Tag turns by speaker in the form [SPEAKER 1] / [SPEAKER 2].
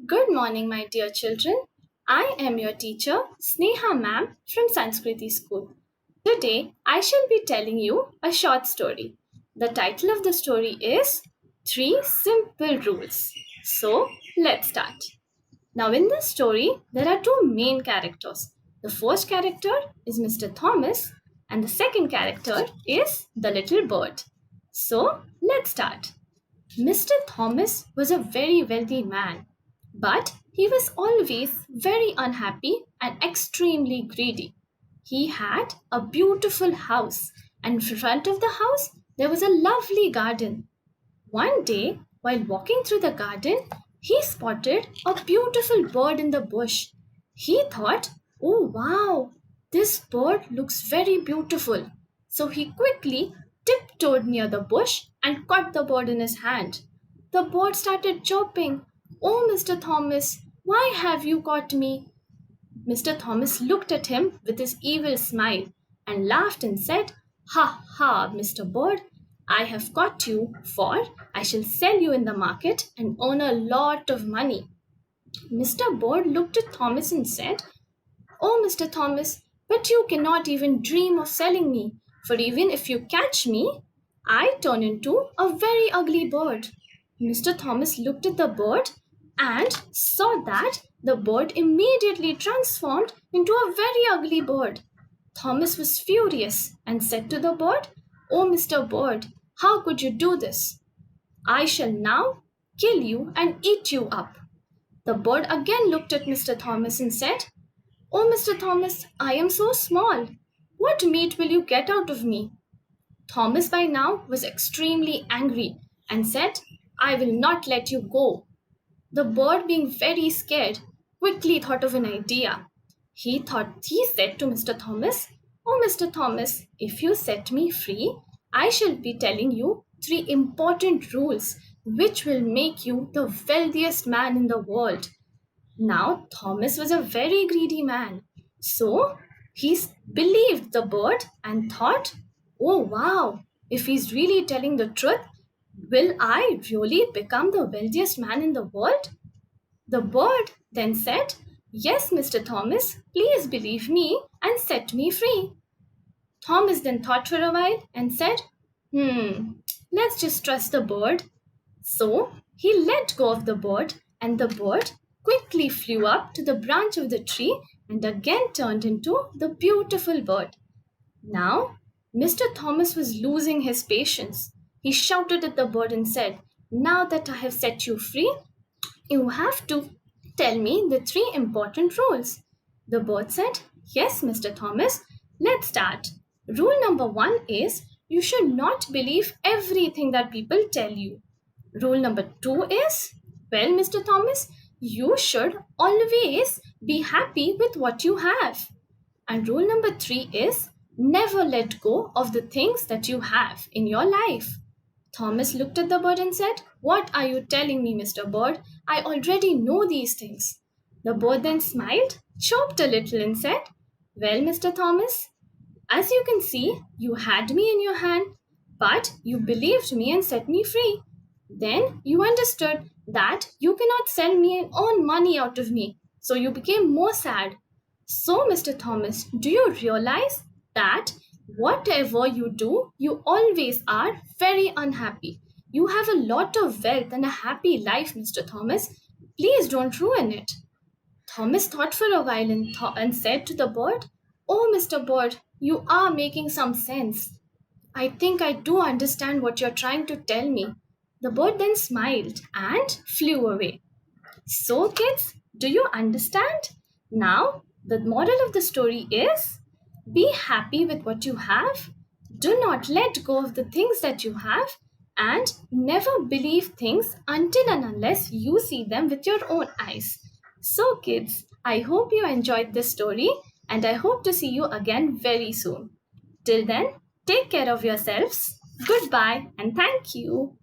[SPEAKER 1] Good morning, my dear children. I am your teacher, Sneha ma'am from Sanskriti School. Today, I shall be telling you a short story. The title of the story is Three Simple Rules. So, let's start. Now, in this story, there are two main characters. The first character is Mr. Thomas, and the second character is the little bird. So, let's start. Mr. Thomas was a very wealthy man, but he was always very unhappy and extremely greedy. He had a beautiful house, and in front of the house there was a lovely garden. One day, while walking through the garden, he spotted a beautiful bird in the bush. He thought, "Oh wow, this bird looks very beautiful." So he quickly tiptoed near the bush and caught the bird in his hand. The bird started chirping, "Oh, Mr. Thomas, why have you caught me?" Mr. Thomas looked at him with his evil smile and laughed and said, "Ha ha, Mr. Bird, I have caught you, for I shall sell you in the market and earn a lot of money." Mr. Bird looked at Thomas and said, "Oh, Mr. Thomas, but you cannot even dream of selling me, for even if you catch me, I turn into a very ugly bird." Mr. Thomas looked at the bird and saw that the bird immediately transformed into a very ugly bird. Thomas was furious and said to the bird, "Oh, Mr. Bird, how could you do this? I shall now kill you and eat you up." The bird again looked at Mr. Thomas and said, "Oh, Mr. Thomas, I am so small. What meat will you get out of me?" Thomas by now was extremely angry and said, "I will not let you go." The bird, being very scared, quickly thought of an idea. He said to Mr. Thomas, "Oh, Mr. Thomas, if you set me free, I shall be telling you three important rules which will make you the wealthiest man in the world." Now, Thomas was a very greedy man. So, believed the bird and thought, "Oh wow, if he's really telling the truth, will I really become the wealthiest man in the world?" The bird then said, "Yes, Mr. Thomas, please believe me and set me free." Thomas then thought for a while and said, let's just trust the bird. So he let go of the bird, and the bird quickly flew up to the branch of the tree and again turned into the beautiful bird. Now, Mr. Thomas was losing his patience. He shouted at the bird and said, "Now that I have set you free, you have to tell me the three important rules." The bird said, "Yes, Mr. Thomas, let's start. Rule number one is you should not believe everything that people tell you. Rule number two is, well, Mr. Thomas, you should always be happy with what you have. And rule number three is never let go of the things that you have in your life." Thomas looked at the bird and said, "What are you telling me, Mr. Bird? I already know these things." The bird then smiled, chirped a little, and said, "Well, Mr. Thomas, as you can see, you had me in your hand, but you believed me and set me free. Then you understood that you cannot sell me and earn money out of me, so you became more sad. So, Mr. Thomas, do you realize that whatever you do, you always are very unhappy? You have a lot of wealth and a happy life, Mr. Thomas. Please don't ruin it." Thomas thought for a while and said to the bird, "Oh, Mr. Bird, you are making some sense. I think I do understand what you're trying to tell me." The bird then smiled and flew away. So, kids, do you understand? Now, the moral of the story is be happy with what you have, do not let go of the things that you have, and never believe things until and unless you see them with your own eyes. So, kids, I hope you enjoyed this story, and I hope to see you again very soon. Till then, take care of yourselves. Goodbye, and thank you.